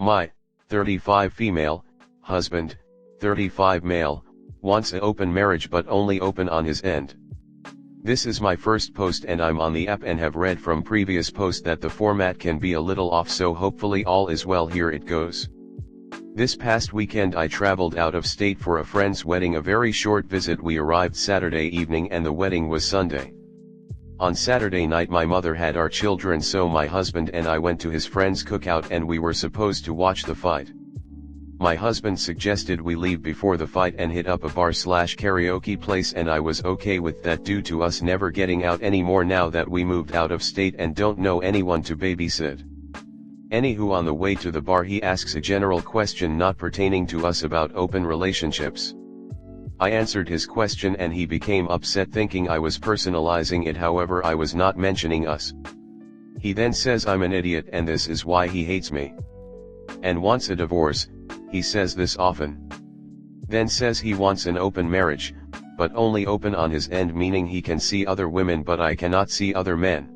My 35 female husband, 35 male, wants an open marriage but only open on his end. This is my first post and I'm on the app and have read from previous posts that the format can be a little off, so hopefully all is well. Here it goes. This past weekend I traveled out of state for a friend's wedding, a very short visit. We arrived Saturday evening and the wedding was Sunday. On Saturday night my mother had our children, so my husband and I went to his friend's cookout and we were supposed to watch the fight. My husband suggested we leave before the fight and hit up a bar/karaoke place, and I was okay with that due to us never getting out anymore now that we moved out of state and don't know anyone to babysit. Anywho, on the way to the bar he asks a general question not pertaining to us about open relationships. I answered his question and he became upset thinking I was personalizing it, however I was not mentioning us. He then says I'm an idiot and this is why he hates me. And wants a divorce. He says this often. Then says he wants an open marriage, but only open on his end, meaning he can see other women but I cannot see other men.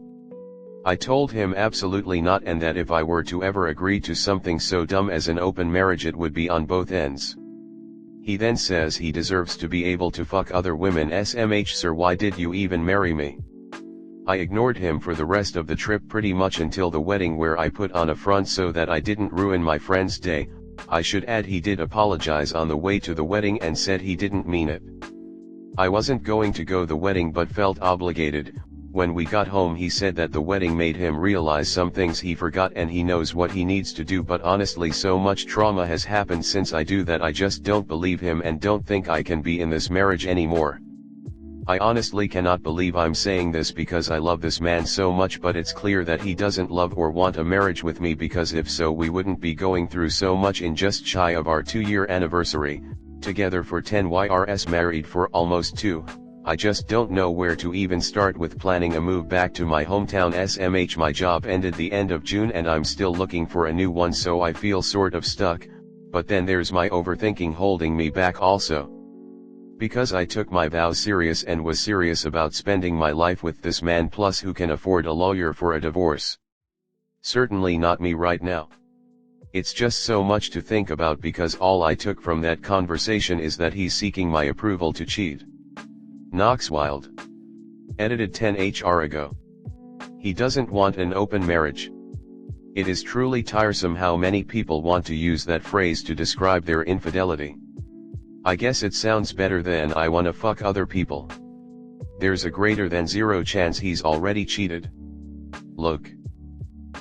I told him absolutely not, and that if I were to ever agree to something so dumb as an open marriage it would be on both ends. He then says he deserves to be able to fuck other women. SMH, sir, why did you even marry me? I ignored him for the rest of the trip pretty much until the wedding, where I put on a front so that I didn't ruin my friend's day. I should add he did apologize on the way to the wedding and said he didn't mean it. I wasn't going to go the wedding but felt obligated. When we got home he said that the wedding made him realize some things he forgot and he knows what he needs to do, but honestly so much trauma has happened since I do that I just don't believe him and don't think I can be in this marriage anymore. I honestly cannot believe I'm saying this because I love this man so much, but it's clear that he doesn't love or want a marriage with me, because if so we wouldn't be going through so much in just shy of our 2-year anniversary, together for 10 years, married for almost 2. I just don't know where to even start with planning a move back to my hometown. SMH, my job ended the end of June and I'm still looking for a new one, so I feel sort of stuck, but then there's my overthinking holding me back also. Because I took my vows serious and was serious about spending my life with this man, plus who can afford a lawyer for a divorce? Certainly not me right now. It's just so much to think about, because all I took from that conversation is that he's seeking my approval to cheat. Knoxwild. Edited 10 HR ago. He doesn't want an open marriage. It is truly tiresome how many people want to use that phrase to describe their infidelity. I guess it sounds better than I wanna fuck other people. There's a greater than 0 chance he's already cheated. Look.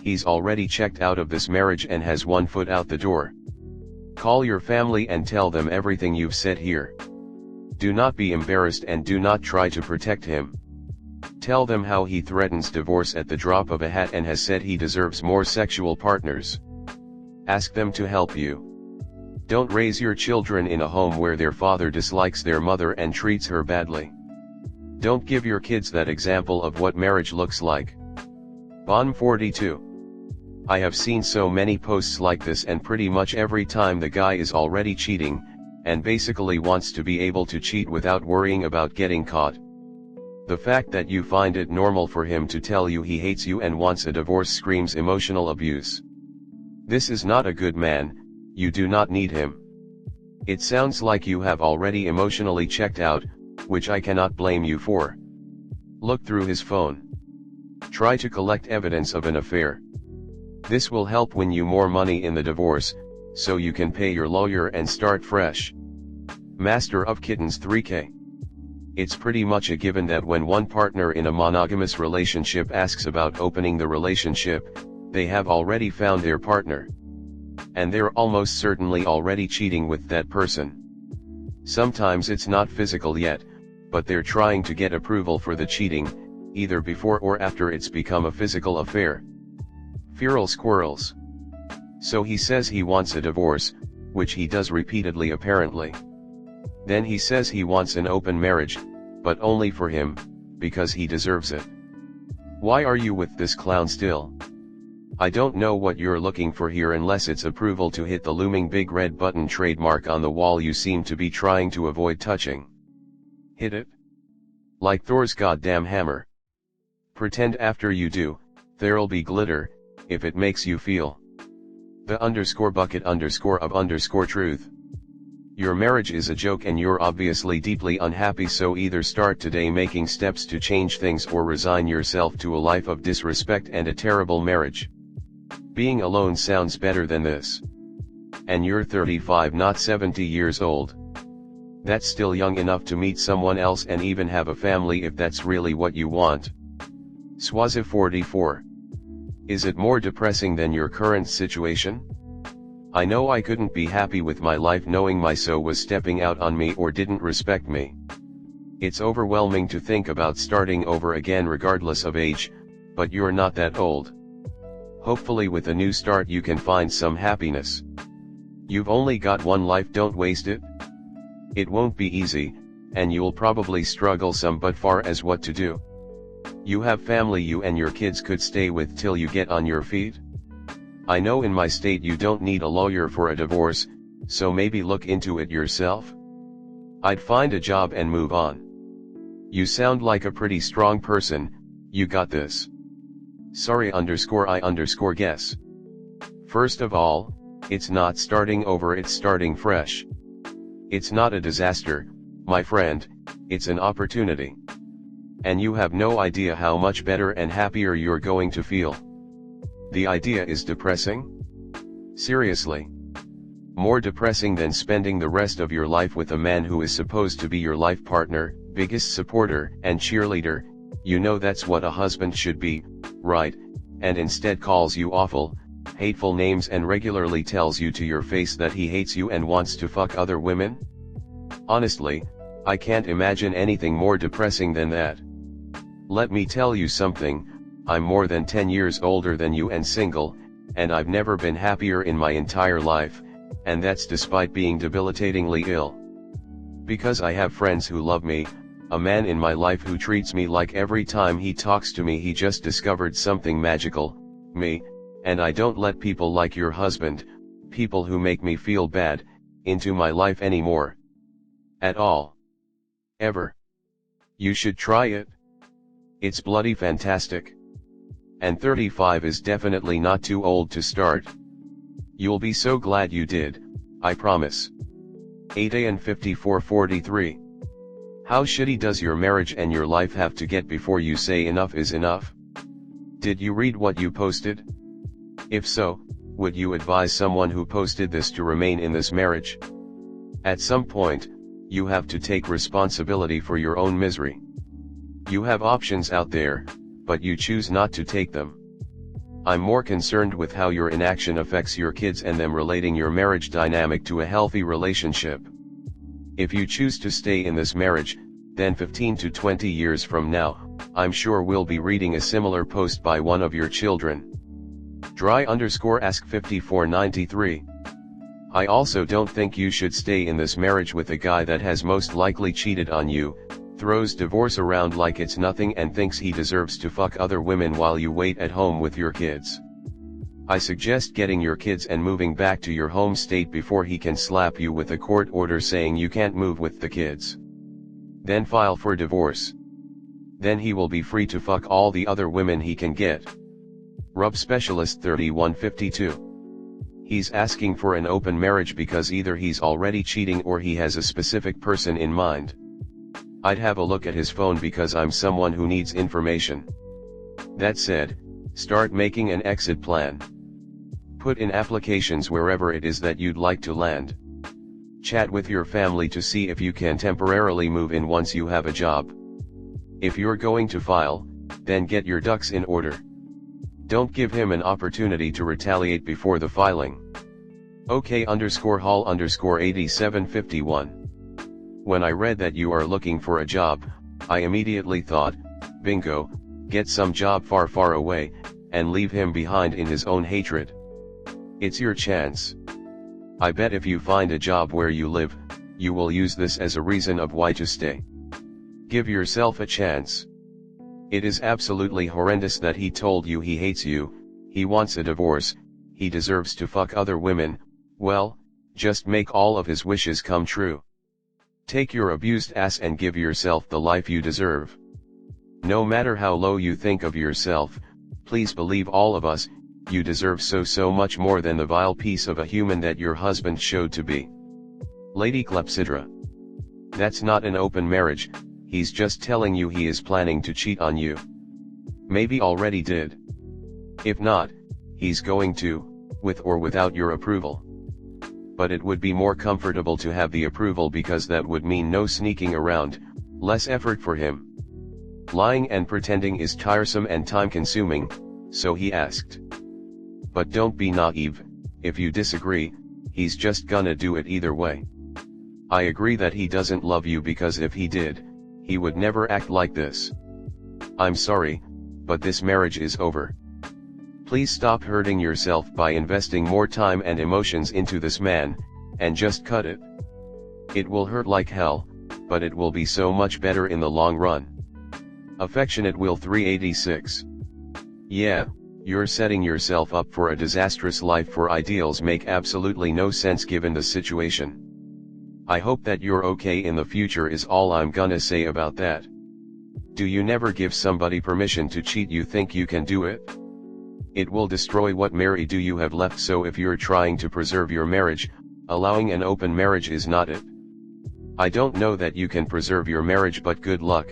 He's already checked out of this marriage and has 1 foot out the door. Call your family and tell them everything you've said here. Do not be embarrassed and do not try to protect him. Tell them how he threatens divorce at the drop of a hat and has said he deserves more sexual partners. Ask them to help you. Don't raise your children in a home where their father dislikes their mother and treats her badly. Don't give your kids that example of what marriage looks like. Bon 42. I have seen so many posts like this, and pretty much every time the guy is already cheating, and basically wants to be able to cheat without worrying about getting caught. The fact that you find it normal for him to tell you he hates you and wants a divorce screams emotional abuse. This is not a good man. You do not need him. It sounds like you have already emotionally checked out, which I cannot blame you for. Look through his phone. Try to collect evidence of an affair. This will help win you more money in the divorce, so you can pay your lawyer and start fresh. Master of Kittens 3K. It's pretty much a given that when one partner in a monogamous relationship asks about opening the relationship, they have already found their partner. And they're almost certainly already cheating with that person. Sometimes it's not physical yet, but they're trying to get approval for the cheating, either before or after it's become a physical affair. Feral squirrels. So he says he wants a divorce, which he does repeatedly apparently. Then he says he wants an open marriage, but only for him, because he deserves it. Why are you with this clown still? I don't know what you're looking for here unless it's approval to hit the looming big red button trademark on the wall you seem to be trying to avoid touching. Hit it. Like Thor's goddamn hammer. Pretend after you do, there'll be glitter, if it makes you feel The underscore bucket underscore of underscore truth. Your marriage is a joke and you're obviously deeply unhappy, so either start today making steps to change things or resign yourself to a life of disrespect and a terrible marriage. Being alone sounds better than this. And you're 35, not 70 years old. That's still young enough to meet someone else and even have a family if that's really what you want. Swazi 44. Is it more depressing than your current situation? I know I couldn't be happy with my life knowing my so was stepping out on me or didn't respect me. It's overwhelming to think about starting over again regardless of age, but you're not that old. Hopefully with a new start you can find some happiness. You've only got one life, don't waste it. It won't be easy, and you'll probably struggle some, but far as what to do. You have family you and your kids could stay with till you get on your feet. I know in my state you don't need a lawyer for a divorce, so maybe look into it yourself. I'd find a job and move on. You sound like a pretty strong person, you got this. Sorry I guess. First of all, it's not starting over, it's starting fresh. It's not a disaster, my friend, it's an opportunity. And you have no idea how much better and happier you're going to feel. The idea is depressing? Seriously? More depressing than spending the rest of your life with a man who is supposed to be your life partner, biggest supporter and cheerleader. You know that's what a husband should be, right? And instead calls you awful, hateful names and regularly tells you to your face that he hates you and wants to fuck other women? Honestly, I can't imagine anything more depressing than that. Let me tell you something, I'm more than 10 years older than you and single, and I've never been happier in my entire life, and that's despite being debilitatingly ill. Because I have friends who love me, a man in my life who treats me like every time he talks to me he just discovered something magical, me, and I don't let people like your husband, people who make me feel bad, into my life anymore. At all. Ever. You should try it. It's bloody fantastic. And 35 is definitely not too old to start. You'll be so glad you did, I promise. AITA and 5443. How shitty does your marriage and your life have to get before you say enough is enough? Did you read what you posted? If so, would you advise someone who posted this to remain in this marriage? At some point, you have to take responsibility for your own misery. You have options out there, but you choose not to take them. I'm more concerned with how your inaction affects your kids and them relating your marriage dynamic to a healthy relationship. If you choose to stay in this marriage, then 15 to 20 years from now, I'm sure we'll be reading a similar post by one of your children. Dry_ask 5493. I also don't think you should stay in this marriage with a guy that has most likely cheated on you, throws divorce around like it's nothing and thinks he deserves to fuck other women while you wait at home with your kids. I suggest getting your kids and moving back to your home state before he can slap you with a court order saying you can't move with the kids. Then file for divorce. Then he will be free to fuck all the other women he can get. Rub Specialist 3152. He's asking for an open marriage because either he's already cheating or he has a specific person in mind. I'd have a look at his phone because I'm someone who needs information. That said, start making an exit plan. Put in applications wherever it is that you'd like to land. Chat with your family to see if you can temporarily move in once you have a job. If you're going to file, then get your ducks in order. Don't give him an opportunity to retaliate before the filing. OK_Hall_8751. When I read that you are looking for a job, I immediately thought, bingo, get some job far far away, and leave him behind in his own hatred. It's your chance. I bet if you find a job where you live, you will use this as a reason of why to stay. Give yourself a chance. It is absolutely horrendous that he told you he hates you, he wants a divorce, he deserves to fuck other women. Well, just make all of his wishes come true. Take your abused ass and give yourself the life you deserve. No matter how low you think of yourself, please believe all of us, you deserve so much more than the vile piece of a human that your husband showed to be. Lady Clepsydra. That's not an open marriage, he's just telling you he is planning to cheat on you. Maybe already did. If not, he's going to, with or without your approval. But it would be more comfortable to have the approval because that would mean no sneaking around, less effort for him. Lying and pretending is tiresome and time-consuming, so he asked. But don't be naive, if you disagree, he's just gonna do it either way. I agree that he doesn't love you because if he did, he would never act like this. I'm sorry, but this marriage is over. Please stop hurting yourself by investing more time and emotions into this man, and just cut it. It will hurt like hell, but it will be so much better in the long run. Affectionate Will 386. Yeah, you're setting yourself up for a disastrous life for ideals make absolutely no sense given the situation. I hope that you're okay in the future is all I'm gonna say about that. Do you never give somebody permission to cheat? You think you can do it? It will destroy what marriage do you have left, so if you're trying to preserve your marriage, allowing an open marriage is not it. I don't know that you can preserve your marriage, but good luck.